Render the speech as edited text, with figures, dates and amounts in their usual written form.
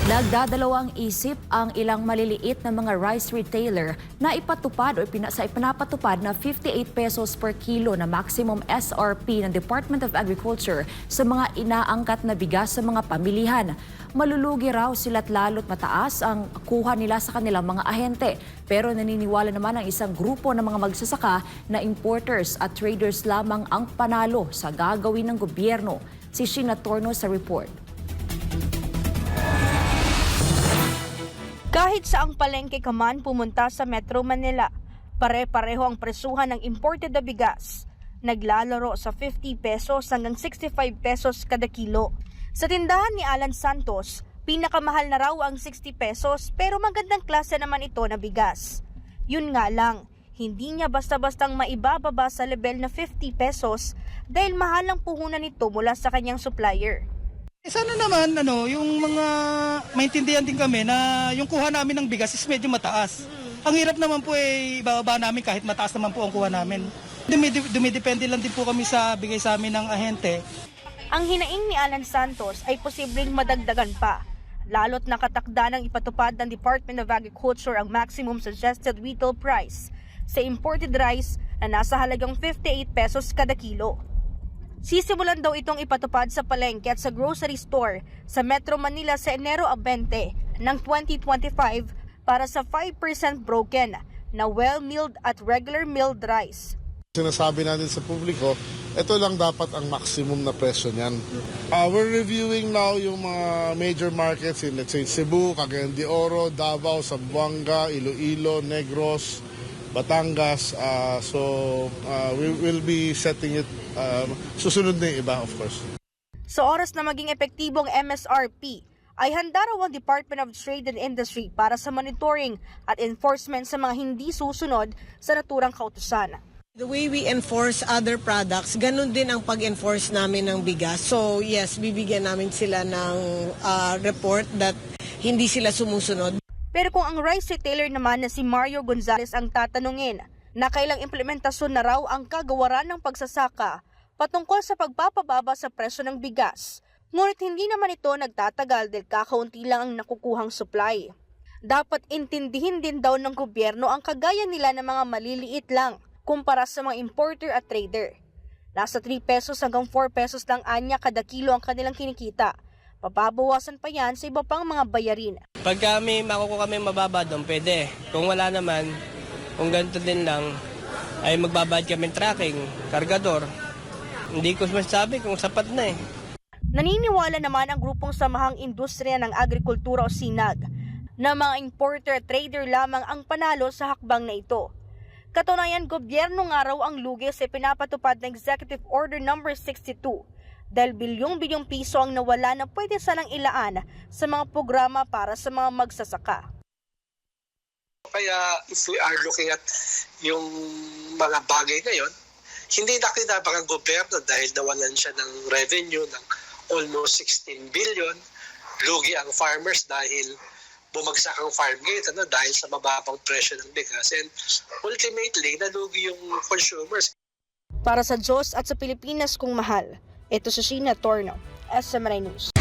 Nagdadalawang isip ang ilang maliliit na mga rice retailer na ipatupad o ipinapatupad na 58 pesos per kilo na maximum SRP ng Department of Agriculture sa mga inaangkat na bigas sa mga pamilihan. Malulugi raw sila't lalo't mataas ang kuha nila sa kanilang mga ahente. Pero naniniwala naman ang isang grupo ng mga magsasaka na importers at traders lamang ang panalo sa gagawin ng gobyerno. Si Sheena Torno sa report. Kahit saang palengke ka man pumunta sa Metro Manila, pare-pareho ang presuhan ng imported na bigas. Naglalaro sa 50 pesos hanggang 65 pesos kada kilo. Sa tindahan ni Alan Santos, pinakamahal na raw ang 60 pesos pero magandang klase naman ito na bigas. Yun nga lang, hindi niya basta-bastang maibababa sa level na 50 pesos dahil mahal ang puhunan nito mula sa kanyang supplier. Sana naman yung mga maintindihan din kami na yung kuha namin ng bigas is medyo mataas. Ang hirap naman po ibababa namin kahit mataas naman po ang kuha namin. Dumidepende lang din po kami sa bigay sa amin ng ahente. Ang hinaing ni Alan Santos ay posibleng madagdagan pa, lalo't nakatakda ng ipatupad ng Department of Agriculture ang maximum suggested retail price sa imported rice na nasa halagang 58 pesos kada kilo. Sisimulan daw itong ipatupad sa palengke at sa grocery store sa Metro Manila sa Enero 20 ng 2025 para sa 5% broken na well-milled at regular milled rice. Sinasabi natin sa publiko, ito lang dapat ang maximum na presyo niyan. We're reviewing now yung mga major markets in, let's say, Cebu, Cagayan de Oro, Davao, Zamboanga, Iloilo, Negros, Batangas. We will be setting it, susunod na yung iba, of course. Sa oras na maging epektibong MSRP, ay handa raw ang Department of Trade and Industry para sa monitoring at enforcement sa mga hindi susunod sa naturang kautusan. The way we enforce other products, ganun din ang pag-enforce namin ng bigas. So yes, bibigyan namin sila ng report that hindi sila sumusunod. Pero kung ang rice retailer naman na si Mario Gonzalez ang tatanungin, na kailang implementasyon na raw ang kagawaran ng pagsasaka patungkol sa pagpapababa sa presyo ng bigas. Ngunit hindi naman ito nagtatagal dahil kakaunti lang ang nakukuhang supply. Dapat intindihin din daw ng gobyerno ang kagaya nila ng mga maliliit lang kumpara sa mga importer at trader. Nasa 3 pesos hanggang 4 pesos lang anya kada kilo ang kanilang kinikita. Papabawasan pa yan sa iba pang mga bayarin. Pag kami makukuha kami mababa doon, pwede. Kung wala naman, kung ganito din lang, ay magbabayad kami tracking, kargador. Hindi ko masasabi kung sapat na eh. Naniniwala naman ang grupong Samahang Industriya ng Agrikultura o SINAG na mga importer at trader lamang ang panalo sa hakbang na ito. Katunayan, gobyerno nga raw ang lugi sa pinapatupad ng Executive Order No. 62 dahil bilyong-bilyong piso ang nawala na pwede sanang ilaan sa mga programa para sa mga magsasaka. Kaya if we are looking at yung mga bagay ngayon, hindi nakinabang ang gobyerno dahil nawalan siya ng revenue ng almost 16 billion. Lugi ang farmers dahil bumagsak ang farm gate dahil sa mababang presyo ng bigas. And ultimately, nalugi yung consumers. Para sa Diyos at sa Pilipinas kung mahal, ito si Sheena Torno, SMNI News.